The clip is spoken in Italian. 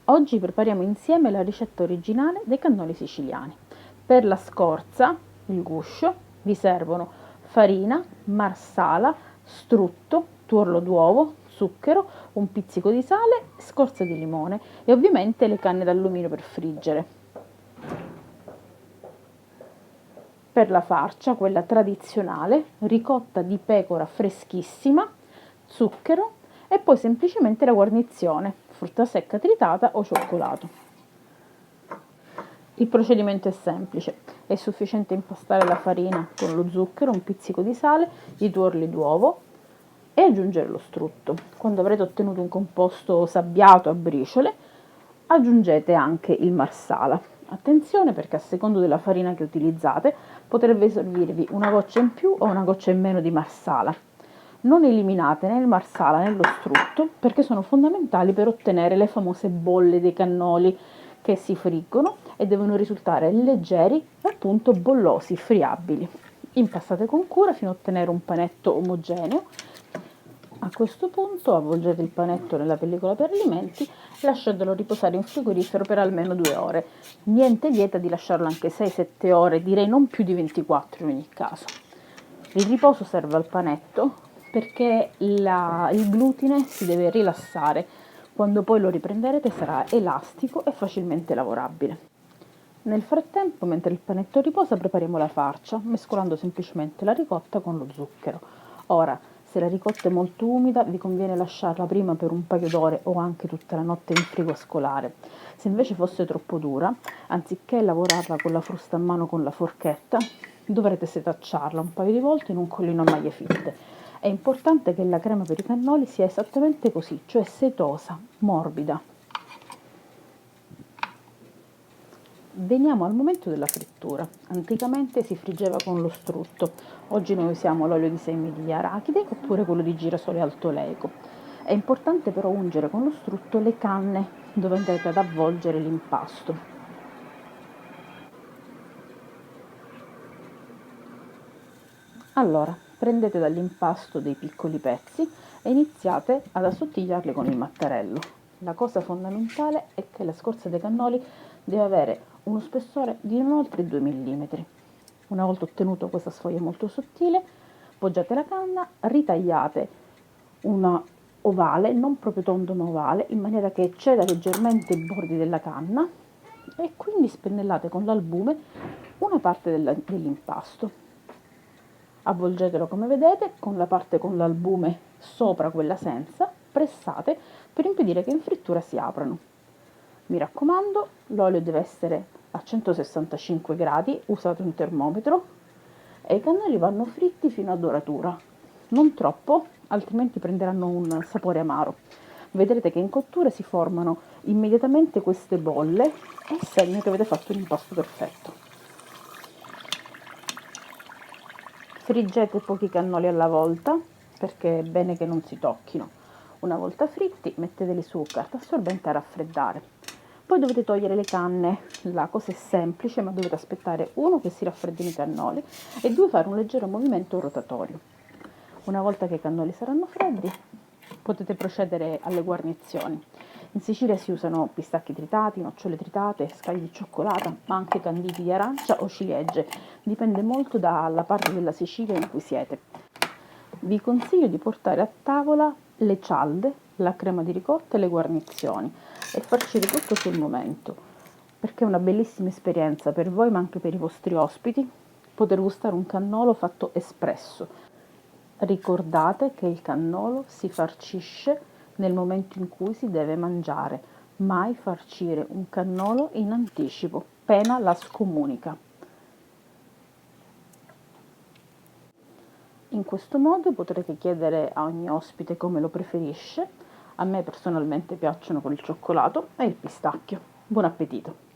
Oggi prepariamo insieme la ricetta originale dei cannoli siciliani. Per la scorza, il guscio, vi servono farina, marsala, strutto, tuorlo d'uovo, zucchero, un pizzico di sale, scorza di limone e ovviamente le canne d'alluminio per friggere. Per la farcia, quella tradizionale, ricotta di pecora freschissima, zucchero e poi semplicemente la guarnizione, frutta secca tritata o cioccolato. Il procedimento è semplice, è sufficiente impastare la farina con lo zucchero, un pizzico di sale, i tuorli d'uovo e aggiungere lo strutto. Quando avrete ottenuto un composto sabbiato a briciole, aggiungete anche il marsala. Attenzione perché a secondo della farina che utilizzate potrebbe servirvi una goccia in più o una goccia in meno di marsala. Non eliminate né il marsala né lo strutto perché sono fondamentali per ottenere le famose bolle dei cannoli che si friggono e devono risultare leggeri e appunto bollosi, friabili. Impastate con cura fino a ottenere un panetto omogeneo. A questo punto avvolgete il panetto nella pellicola per alimenti e lasciatelo riposare in frigorifero per almeno 2 ore. Niente vieta di lasciarlo anche 6-7 ore, direi non più di 24 in ogni caso. Il riposo serve al panetto perché il glutine si deve rilassare. Quando poi lo riprenderete sarà elastico e facilmente lavorabile. Nel frattempo, mentre il panetto riposa, prepariamo la farcia, mescolando semplicemente la ricotta con lo zucchero. Ora, se la ricotta è molto umida, vi conviene lasciarla prima per un paio d'ore o anche tutta la notte in frigo a scolare. Se invece fosse troppo dura, anziché lavorarla con la frusta a mano con la forchetta, dovrete setacciarla un paio di volte in un collino a maglie fitte. È importante che la crema per i cannoli sia esattamente così, cioè setosa, morbida. Veniamo al momento della frittura. Anticamente si friggeva con lo strutto, oggi noi usiamo l'olio di semi di arachide oppure quello di girasole altoleico. È importante però ungere con lo strutto le canne dove andrete ad avvolgere l'impasto. Allora, prendete dall'impasto dei piccoli pezzi e iniziate ad assottigliarli con il mattarello. La cosa fondamentale è che la scorza dei cannoli deve avere uno spessore di non oltre 2 mm. Una volta ottenuto questa sfoglia molto sottile, poggiate la canna, ritagliate una ovale, non proprio tondo ma ovale, in maniera che ceda leggermente i bordi della canna e quindi spennellate con l'albume una parte dell'impasto. Avvolgetelo come vedete, con la parte con l'albume sopra quella senza, pressate per impedire che in frittura si aprano. Mi raccomando, l'olio deve essere a 165 gradi, usate un termometro e i cannoli vanno fritti fino a doratura. Non troppo, altrimenti prenderanno un sapore amaro. Vedrete che in cottura si formano immediatamente queste bolle, è segno che avete fatto un impasto perfetto. Friggete pochi cannoli alla volta perché è bene che non si tocchino. Una volta fritti metteteli su carta assorbente a raffreddare. Poi dovete togliere le canne, la cosa è semplice ma dovete aspettare uno che si raffreddino i cannoli e due fare un leggero movimento rotatorio. Una volta che i cannoli saranno freddi potete procedere alle guarnizioni. In Sicilia si usano pistacchi tritati, nocciole tritate, scaglie di cioccolata, ma anche canditi di arancia o ciliegie. Dipende molto dalla parte della Sicilia in cui siete. Vi consiglio di portare a tavola le cialde, la crema di ricotta e le guarnizioni e farcire tutto sul momento, perché è una bellissima esperienza per voi ma anche per i vostri ospiti poter gustare un cannolo fatto espresso. Ricordate che il cannolo si farcisce nel momento in cui si deve mangiare, mai farcire un cannolo in anticipo, pena la scomunica. In questo modo potrete chiedere a ogni ospite come lo preferisce. A me personalmente piacciono con il cioccolato e il pistacchio. Buon appetito!